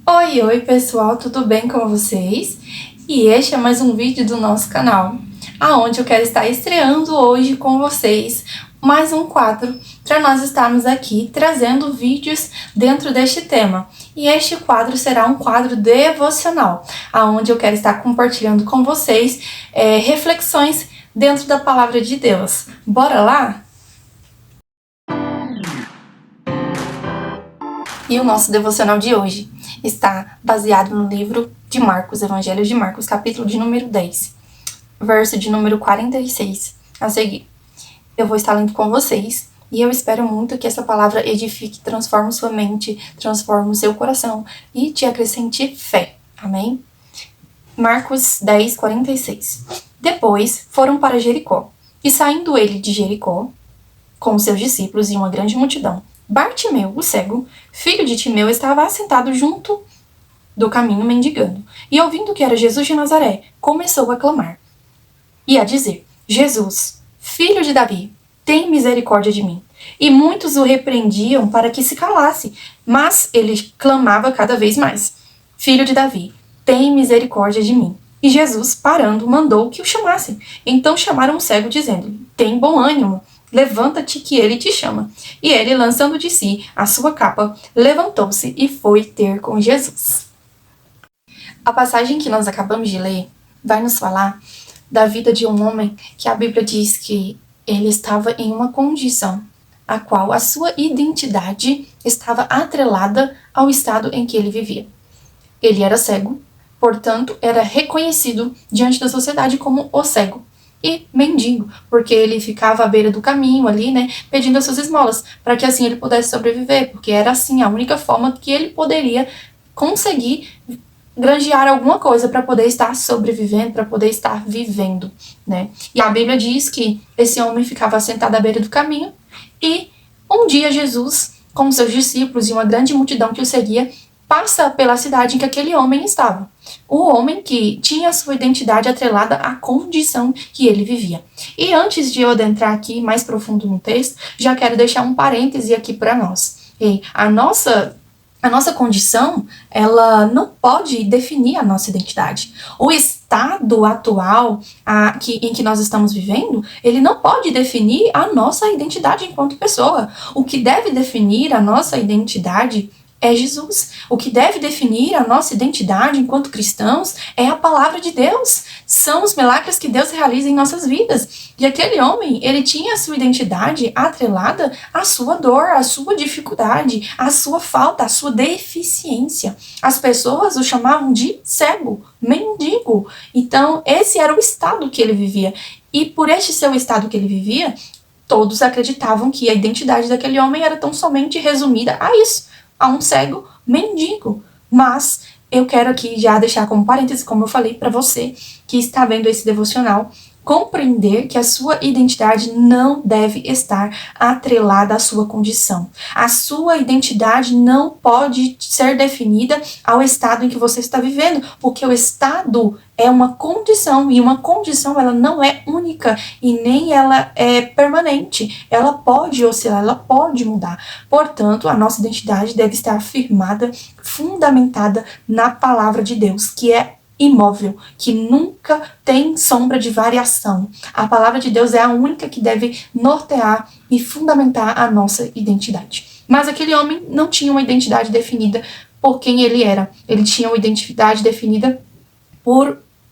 Oi pessoal, tudo bem com vocês? E este é mais um vídeo do nosso canal, aonde eu quero estar estreando hoje com vocês mais um quadro para nós estarmos aqui trazendo vídeos dentro deste tema. E este quadro será um quadro devocional, aonde eu quero estar compartilhando com vocês reflexões dentro da palavra de Deus. Bora lá? E o nosso devocional de hoje está baseado no livro de Marcos, Evangelho de Marcos, capítulo de número 10, verso de número 46. A seguir, eu vou estar lendo com vocês e eu espero muito que essa palavra edifique, transforme sua mente, transforme o seu coração e te acrescente fé. Amém? Marcos 10, 46. Depois foram para Jericó, e saindo ele de Jericó, com seus discípulos e uma grande multidão, Bartimeu, o cego, filho de Timeu, estava assentado junto do caminho mendigando, e ouvindo que era Jesus de Nazaré, começou a clamar e a dizer: Jesus, filho de Davi, tem misericórdia de mim. E muitos o repreendiam para que se calasse, mas ele clamava cada vez mais: Filho de Davi, tem misericórdia de mim. E Jesus, parando, mandou que o chamassem. Então chamaram o cego, dizendo-lhe: Tem bom ânimo, levanta-te que ele te chama. E ele, lançando de si a sua capa, levantou-se e foi ter com Jesus. A passagem que nós acabamos de ler vai nos falar da vida de um homem que a Bíblia diz que ele estava em uma condição a qual a sua identidade estava atrelada ao estado em que ele vivia. Ele era cego, portanto, era reconhecido diante da sociedade como o cego. E mendigo, porque ele ficava à beira do caminho ali, né, pedindo as suas esmolas, para que assim ele pudesse sobreviver, porque era assim a única forma que ele poderia conseguir granjear alguma coisa para poder estar sobrevivendo, para poder estar vivendo, né. E a Bíblia diz que esse homem ficava sentado à beira do caminho, e um dia Jesus, com seus discípulos e uma grande multidão que o seguia, passa pela cidade em que aquele homem estava. O homem que tinha sua identidade atrelada à condição que ele vivia. E antes de eu adentrar aqui mais profundo no texto, já quero deixar um parêntese aqui para nós. E a nossa condição, ela não pode definir a nossa identidade. O estado atual em que nós estamos vivendo, ele não pode definir a nossa identidade enquanto pessoa. O que deve definir a nossa identidade é Jesus. O que deve definir a nossa identidade enquanto cristãos é a palavra de Deus. São os milagres que Deus realiza em nossas vidas. E aquele homem, ele tinha a sua identidade atrelada à sua dor, à sua dificuldade, à sua falta, à sua deficiência. As pessoas o chamavam de cego, mendigo. Então, esse era o estado que ele vivia. E por este seu estado que ele vivia, todos acreditavam que a identidade daquele homem era tão somente resumida a isso, a um cego mendigo. Mas eu quero aqui já deixar como parêntese, como eu falei para você que está vendo esse devocional, compreender que a sua identidade não deve estar atrelada à sua condição. A sua identidade não pode ser definida ao estado em que você está vivendo, porque o estado é uma condição, e uma condição ela não é única e nem ela é permanente. Ela pode oscilar, ela pode mudar. Portanto, a nossa identidade deve estar firmada, fundamentada na palavra de Deus, que é imóvel, que nunca tem sombra de variação. A palavra de Deus é a única que deve nortear e fundamentar a nossa identidade. Mas aquele homem não tinha uma identidade definida por quem ele era. Ele tinha uma identidade definida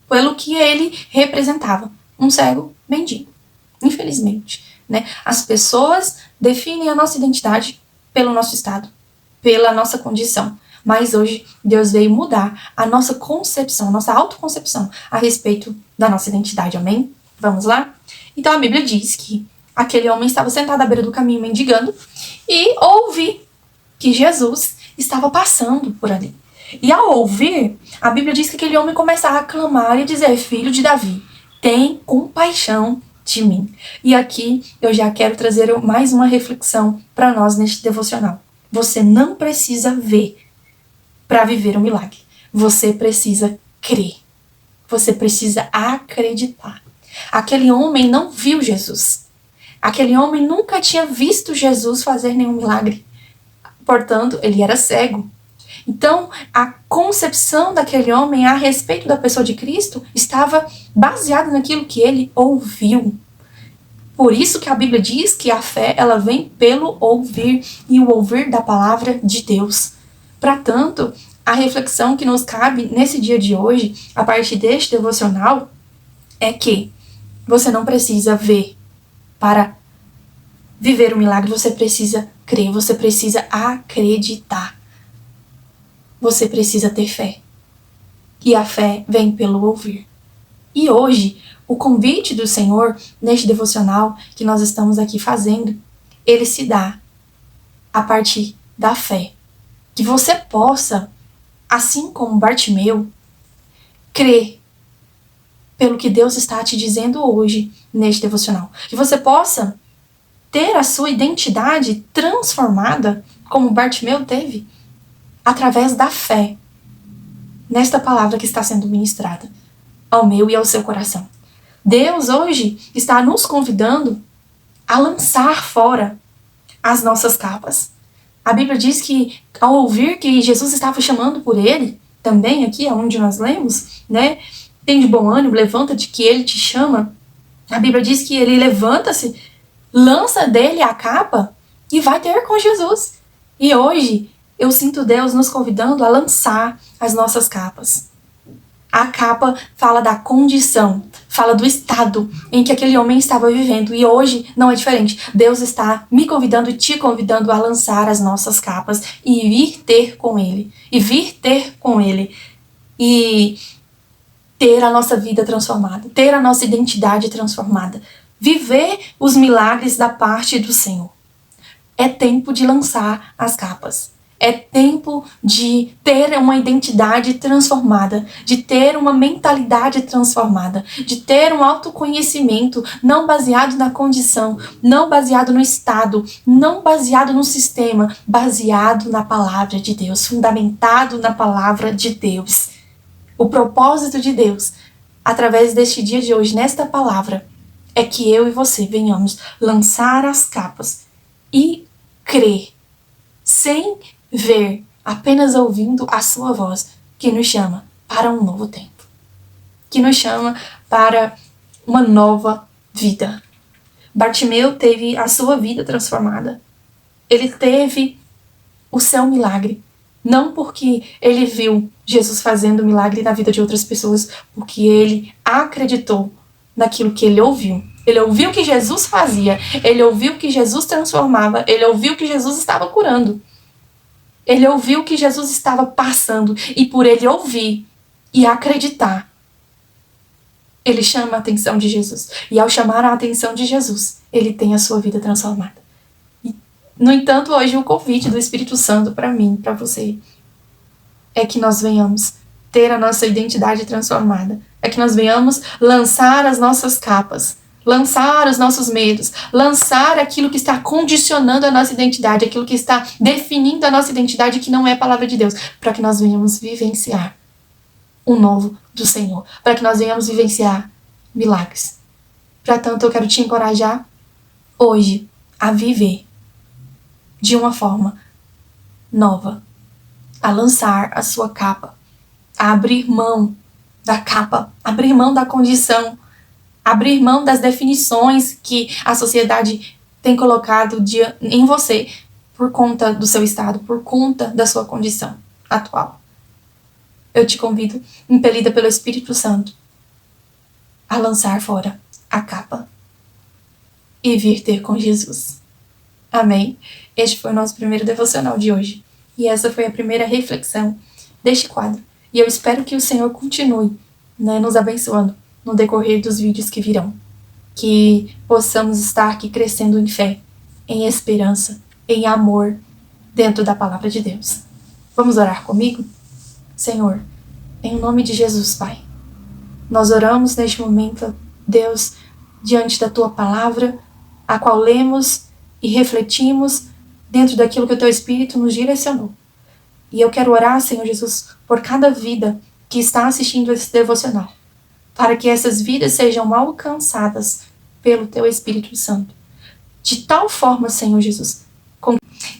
pelo que ele representava. Um cego mendigo. Infelizmente, né? As pessoas definem a nossa identidade pelo nosso estado, pela nossa condição. Mas hoje Deus veio mudar a nossa concepção, a nossa autoconcepção a respeito da nossa identidade, amém? Vamos lá? Então a Bíblia diz que aquele homem estava sentado à beira do caminho mendigando e ouvi que Jesus estava passando por ali. E ao ouvir, a Bíblia diz que aquele homem começava a clamar e dizer: Filho de Davi, tem compaixão de mim. E aqui eu já quero trazer mais uma reflexão para nós neste devocional. Você não precisa ver para viver um milagre. Você precisa crer. Você precisa acreditar. Aquele homem não viu Jesus. Aquele homem nunca tinha visto Jesus fazer nenhum milagre. Portanto, ele era cego. Então, a concepção daquele homem a respeito da pessoa de Cristo estava baseada naquilo que ele ouviu. Por isso que a Bíblia diz que a fé, ela vem pelo ouvir, e o ouvir da palavra de Deus. Portanto, a reflexão que nos cabe nesse dia de hoje, a partir deste devocional, é que você não precisa ver para viver o milagre, você precisa crer, você precisa acreditar. Você precisa ter fé. E a fé vem pelo ouvir. E hoje, o convite do Senhor, neste devocional que nós estamos aqui fazendo, ele se dá a partir da fé. Que você possa, assim como Bartimeu, crer pelo que Deus está te dizendo hoje neste devocional. Que você possa ter a sua identidade transformada, como Bartimeu teve, através da fé nesta palavra que está sendo ministrada ao meu e ao seu coração. Deus hoje está nos convidando a lançar fora as nossas capas. A Bíblia diz que, ao ouvir que Jesus estava chamando por ele, também aqui onde nós lemos, né? Tem de bom ânimo, levanta-te que ele te chama. A Bíblia diz que ele levanta-se, lança dele a capa e vai ter com Jesus. E hoje eu sinto Deus nos convidando a lançar as nossas capas. A capa fala da condição, fala do estado em que aquele homem estava vivendo. E hoje não é diferente. Deus está me convidando e te convidando a lançar as nossas capas e vir ter com Ele. E vir ter com Ele. E ter a nossa vida transformada. Ter a nossa identidade transformada. Viver os milagres da parte do Senhor. É tempo de lançar as capas. É tempo de ter uma identidade transformada, de ter uma mentalidade transformada, de ter um autoconhecimento não baseado na condição, não baseado no estado, não baseado no sistema, baseado na palavra de Deus, fundamentado na palavra de Deus. O propósito de Deus, através deste dia de hoje, nesta palavra, é que eu e você venhamos lançar as capas e crer, sem ver, apenas ouvindo a sua voz, que nos chama para um novo tempo, que nos chama para uma nova vida. Bartimeu teve a sua vida transformada. Ele teve o seu milagre, não porque ele viu Jesus fazendo milagre na vida de outras pessoas, porque ele acreditou naquilo que ele ouviu. Ele ouviu que Jesus fazia, ele ouviu que Jesus transformava, ele ouviu que Jesus estava curando. Ele ouviu que Jesus estava passando, e por ele ouvir e acreditar, ele chama a atenção de Jesus. E ao chamar a atenção de Jesus, ele tem a sua vida transformada. E, no entanto, hoje o convite do Espírito Santo para mim, para você, é que nós venhamos ter a nossa identidade transformada. É que nós venhamos lançar as nossas capas, lançar os nossos medos, lançar aquilo que está condicionando a nossa identidade, aquilo que está definindo a nossa identidade, que não é a palavra de Deus, para que nós venhamos vivenciar o novo do Senhor, para que nós venhamos vivenciar milagres. Portanto, eu quero te encorajar hoje a viver de uma forma nova, a lançar a sua capa, a abrir mão da capa, abrir mão da condição, abrir mão das definições que a sociedade tem colocado em você por conta do seu estado, por conta da sua condição atual. Eu te convido, impelida pelo Espírito Santo, a lançar fora a capa e vir ter com Jesus. Amém? Este foi o nosso primeiro devocional de hoje. E essa foi a primeira reflexão deste quadro. E eu espero que o Senhor continue, nos abençoando no decorrer dos vídeos que virão. Que possamos estar aqui crescendo em fé, em esperança, em amor, dentro da palavra de Deus. Vamos orar comigo? Senhor, em nome de Jesus, Pai, nós oramos neste momento, Deus, diante da Tua palavra, a qual lemos e refletimos dentro daquilo que o Teu Espírito nos direcionou. E eu quero orar, Senhor Jesus, por cada vida que está assistindo esse devocional, para que essas vidas sejam alcançadas pelo Teu Espírito Santo. De tal forma, Senhor Jesus,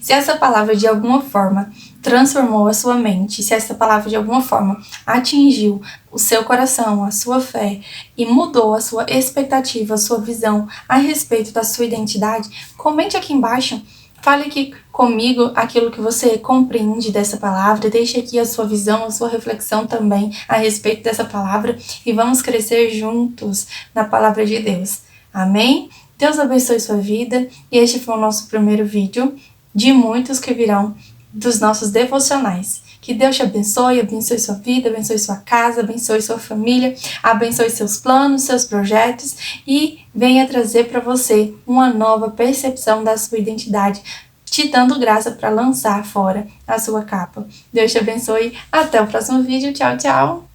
se essa palavra de alguma forma transformou a sua mente, se essa palavra de alguma forma atingiu o seu coração, a sua fé e mudou a sua expectativa, a sua visão a respeito da sua identidade, comente aqui embaixo. Fale aqui comigo aquilo que você compreende dessa palavra, deixe aqui a sua visão, a sua reflexão também a respeito dessa palavra e vamos crescer juntos na palavra de Deus. Amém? Deus abençoe sua vida e este foi o nosso primeiro vídeo de muitos que virão dos nossos devocionais. Que Deus te abençoe sua vida, abençoe sua casa, abençoe sua família, abençoe seus planos, seus projetos e venha trazer para você uma nova percepção da sua identidade, te dando graça para lançar fora a sua capa. Deus te abençoe, até o próximo vídeo, tchau, tchau!